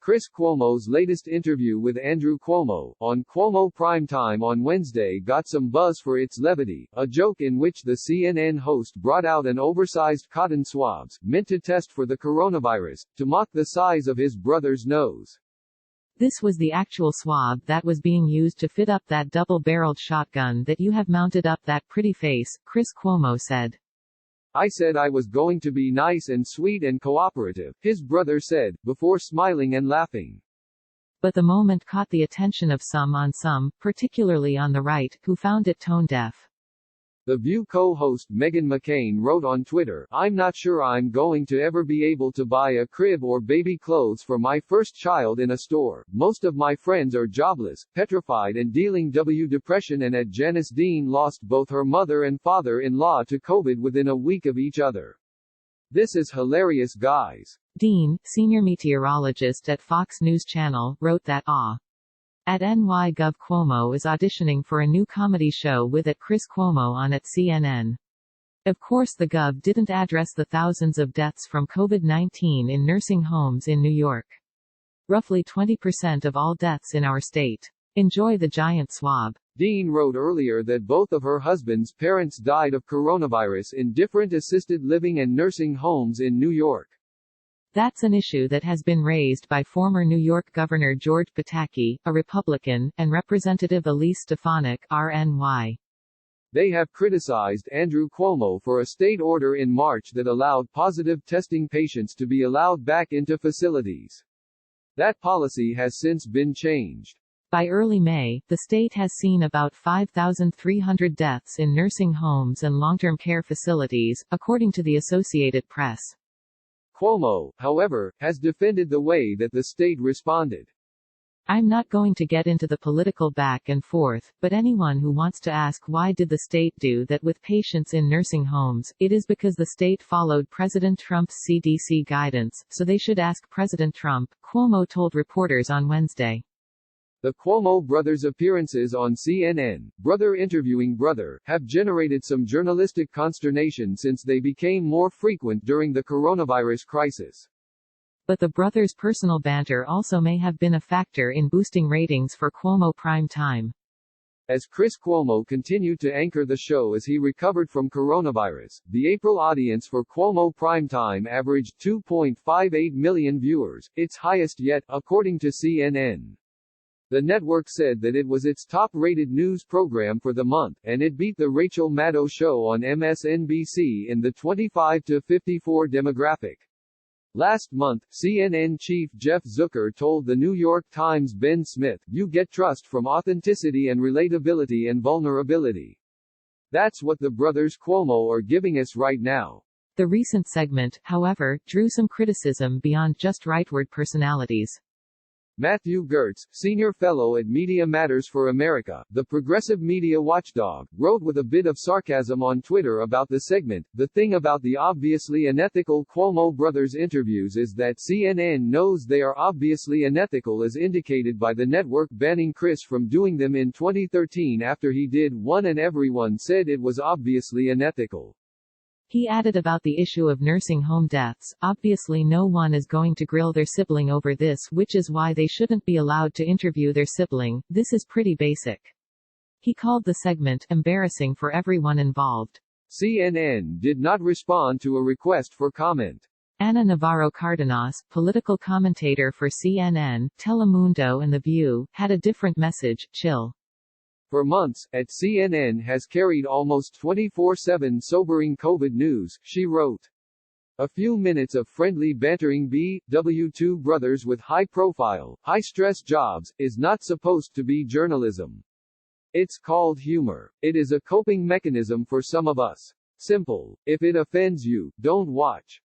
Chris Cuomo's latest interview with Andrew Cuomo, on Cuomo Prime Time on Wednesday got some buzz for its levity, a joke in which the CNN host brought out an oversized cotton swabs, meant to test for the coronavirus, to mock the size of his brother's nose. This was the actual swab that was being used to fit up that double-barreled shotgun that you have mounted up that pretty face, Chris Cuomo said. I said I was going to be nice and sweet and cooperative, his brother said, before smiling and laughing. But the moment caught the attention of some, particularly on the right, who found it tone-deaf. The View co-host Meghan McCain wrote on Twitter, "I'm not sure I'm going to ever be able to buy a crib or baby clothes for my first child in a store. Most of my friends are jobless, petrified and dealing with depression, and Janice Dean lost both her mother and father-in-law to COVID within a week of each other. This is hilarious, guys." Dean, senior meteorologist at Fox News Channel, wrote that at NY.gov Cuomo is auditioning for a new comedy show with Chris Cuomo on at CNN. Of course the Gov didn't address the thousands of deaths from COVID-19 in nursing homes in New York. Roughly 20% of all deaths in our state. Enjoy the giant swab. Dean wrote earlier that both of her husband's parents died of coronavirus in different assisted living and nursing homes in New York. That's an issue that has been raised by former New York Governor George Pataki, a Republican, and Representative Elise Stefanik, RNY. They have criticized Andrew Cuomo for a state order in March that allowed positive testing patients to be allowed back into facilities. That policy has since been changed. By early May, the state has seen about 5,300 deaths in nursing homes and long-term care facilities, according to the Associated Press. Cuomo, however, has defended the way that the state responded. I'm not going to get into the political back and forth, but anyone who wants to ask why did the state do that with patients in nursing homes, it is because the state followed President Trump's CDC guidance, so they should ask President Trump, Cuomo told reporters on Wednesday. The Cuomo brothers' appearances on CNN, brother interviewing brother, have generated some journalistic consternation since they became more frequent during the coronavirus crisis. But the brothers' personal banter also may have been a factor in boosting ratings for Cuomo Prime Time. As Chris Cuomo continued to anchor the show as he recovered from coronavirus, the April audience for Cuomo Prime Time averaged 2.58 million viewers, its highest yet, according to CNN. The network said that it was its top-rated news program for the month, and it beat The Rachel Maddow Show on MSNBC in the 25 to 54 demographic. Last month, CNN chief Jeff Zucker told the New York Times' Ben Smith, "You get trust from authenticity and relatability and vulnerability. That's what the brothers Cuomo are giving us right now." The recent segment, however, drew some criticism beyond just rightward personalities. Matthew Gertz, senior fellow at Media Matters for America, the progressive media watchdog, wrote with a bit of sarcasm on Twitter about the segment, "The thing about the obviously unethical Cuomo brothers interviews is that CNN knows they are obviously unethical, as indicated by the network banning Chris from doing them in 2013 after he did one and everyone said it was obviously unethical." He added about the issue of nursing home deaths, "Obviously no one is going to grill their sibling over this, which is why they shouldn't be allowed to interview their sibling. This is pretty basic." He called the segment embarrassing for everyone involved. CNN did not respond to a request for comment. Ana Navarro Cardenas, political commentator for CNN, Telemundo and The View, had a different message: chill. For months, CNN has carried almost 24/7 sobering COVID news, she wrote. A few minutes of friendly bantering BW2 brothers with high-profile, high-stress jobs, is not supposed to be journalism. It's called humor. It is a coping mechanism for some of us. Simple. If it offends you, don't watch.